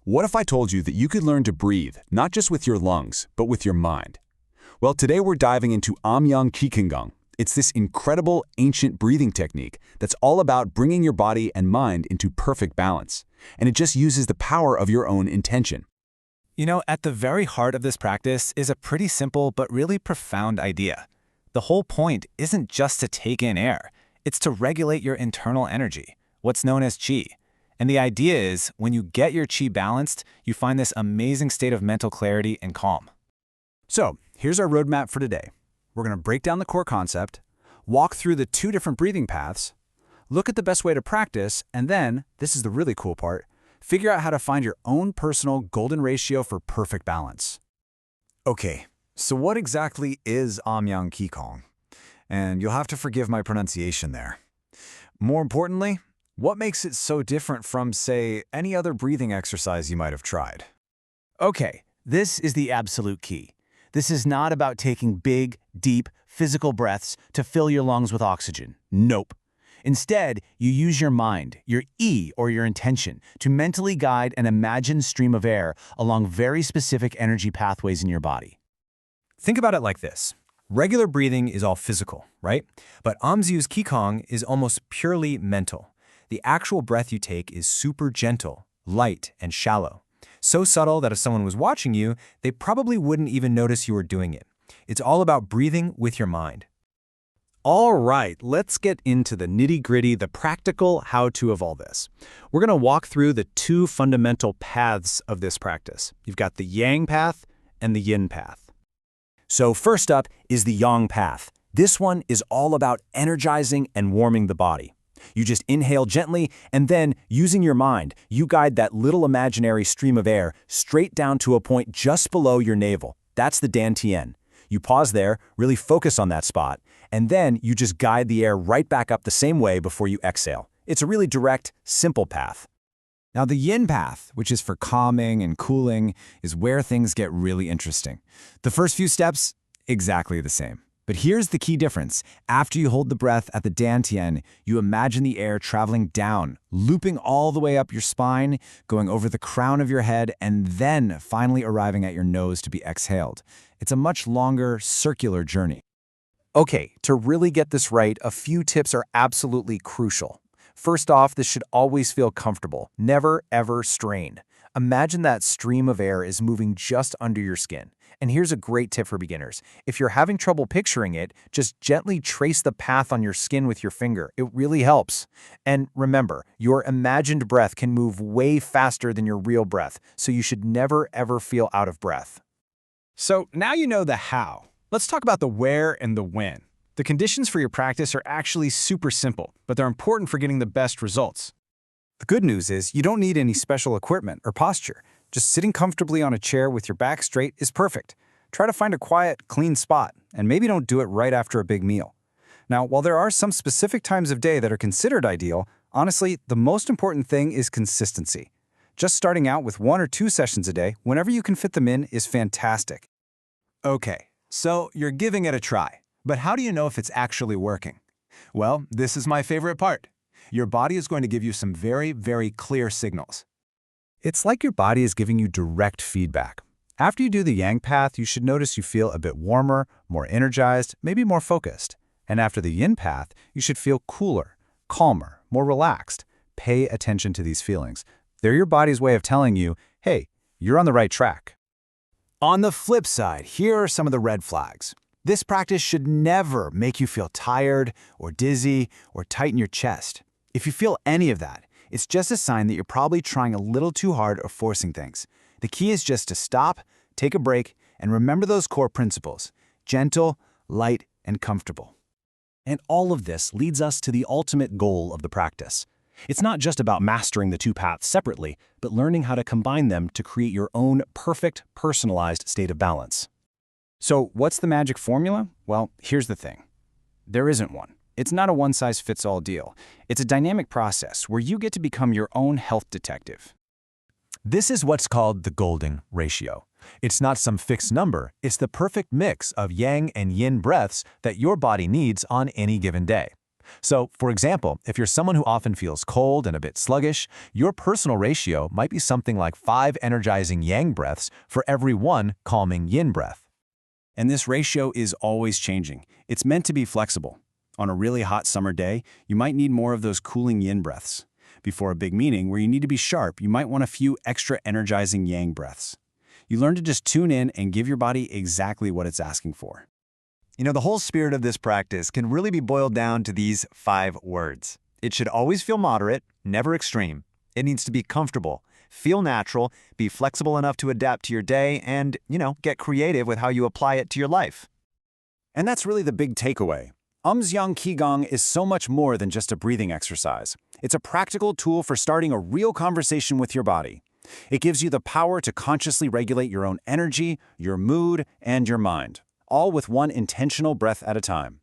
What if I told you that you could learn to breathe, not just with your lungs, but with your mind? Well, today we're diving into Yang Qigong. It's this incredible ancient breathing technique that's all about bringing your body and mind into perfect balance. And it just uses the power of your own intention. You know, at the very heart of this practice is a pretty simple but really profound idea. The whole point isn't just to take in air, it's to regulate your internal energy, what's known as qi. And the idea is, when you get your qi balanced, you find this amazing state of mental clarity and calm. So, here's our roadmap for today. We're going to break down the core concept, walk through the 2 different breathing paths, look at the best way to practice, and then, this is the really cool part, figure out how to find your own personal golden ratio for perfect balance. Okay, so what exactly is Yang Qigong? And you'll have to forgive my pronunciation there. More importantly, what makes it so different from, say, any other breathing exercise you might have tried? Okay, this is the absolute key. This is not about taking big, deep, physical breaths to fill your lungs with oxygen. Nope. Instead, you use your mind, your E or your intention, to mentally guide an imagined stream of air along very specific energy pathways in your body. Think about it like this. Regular breathing is all physical, right? But Amzu's Qigong is almost purely mental. The actual breath you take is super gentle, light, and shallow. So subtle that if someone was watching you, they probably wouldn't even notice you were doing it. It's all about breathing with your mind. All right, let's get into the nitty-gritty, the practical how-to of all this. We're going to walk through the 2 fundamental paths of this practice. You've got the Yang path and the Yin path. So first up is the Yang path. This one is all about energizing and warming the body. You just inhale gently, and then, using your mind, you guide that little imaginary stream of air straight down to a point just below your navel. That's the dantian. You pause there, really focus on that spot, and then you just guide the air right back up the same way before you exhale. It's a really direct, simple path. Now the Yin path, which is for calming and cooling, is where things get really interesting. The first few steps, exactly the same. But here's the key difference. After you hold the breath at the dantian, you imagine the air traveling down, looping all the way up your spine, going over the crown of your head, and then finally arriving at your nose to be exhaled. It's a much longer, circular journey. Okay, to really get this right, a few tips are absolutely crucial. First off, this should always feel comfortable. Never, ever strain. Imagine that stream of air is moving just under your skin. And here's a great tip for beginners. If you're having trouble picturing it, just gently trace the path on your skin with your finger. It really helps. And remember, your imagined breath can move way faster than your real breath, so you should never ever feel out of breath. So now you know the how. Let's talk about the where and the when. The conditions for your practice are actually super simple, but they're important for getting the best results. The good news is you don't need any special equipment or posture. Just sitting comfortably on a chair with your back straight is perfect. Try to find a quiet, clean spot, and maybe don't do it right after a big meal. Now, while there are some specific times of day that are considered ideal, honestly, the most important thing is consistency. Just starting out with 1 or 2 sessions a day, whenever you can fit them in, is fantastic. Okay, so you're giving it a try. But how do you know if it's actually working? Well, this is my favorite part. Your body is going to give you some very, very clear signals. It's like your body is giving you direct feedback. After you do the Yang path, you should notice you feel a bit warmer, more energized, maybe more focused. And after the Yin path, you should feel cooler, calmer, more relaxed. Pay attention to these feelings. They're your body's way of telling you, hey, you're on the right track. On the flip side, here are some of the red flags. This practice should never make you feel tired or dizzy or tighten your chest. If you feel any of that, it's just a sign that you're probably trying a little too hard or forcing things. The key is just to stop, take a break, and remember those core principles: gentle, light, and comfortable. And all of this leads us to the ultimate goal of the practice. It's not just about mastering the 2 paths separately, but learning how to combine them to create your own perfect, personalized state of balance. So what's the magic formula? Well, here's the thing. There isn't one. It's not a one-size-fits-all deal. It's a dynamic process where you get to become your own health detective. This is what's called the golden ratio. It's not some fixed number, it's the perfect mix of yang and yin breaths that your body needs on any given day. So, for example, if you're someone who often feels cold and a bit sluggish, your personal ratio might be something like 5 energizing yang breaths for every 1 calming yin breath. And this ratio is always changing. It's meant to be flexible. On a really hot summer day, you might need more of those cooling yin breaths. Before a big meeting where you need to be sharp, you might want a few extra energizing yang breaths. You learn to just tune in and give your body exactly what it's asking for. You know, the whole spirit of this practice can really be boiled down to these 5 words. It should always feel moderate, never extreme. It needs to be comfortable, feel natural, be flexible enough to adapt to your day, and, get creative with how you apply it to your life. And that's really the big takeaway. Yang Qigong is so much more than just a breathing exercise. It's a practical tool for starting a real conversation with your body. It gives you the power to consciously regulate your own energy, your mood, and your mind, all with one intentional breath at a time.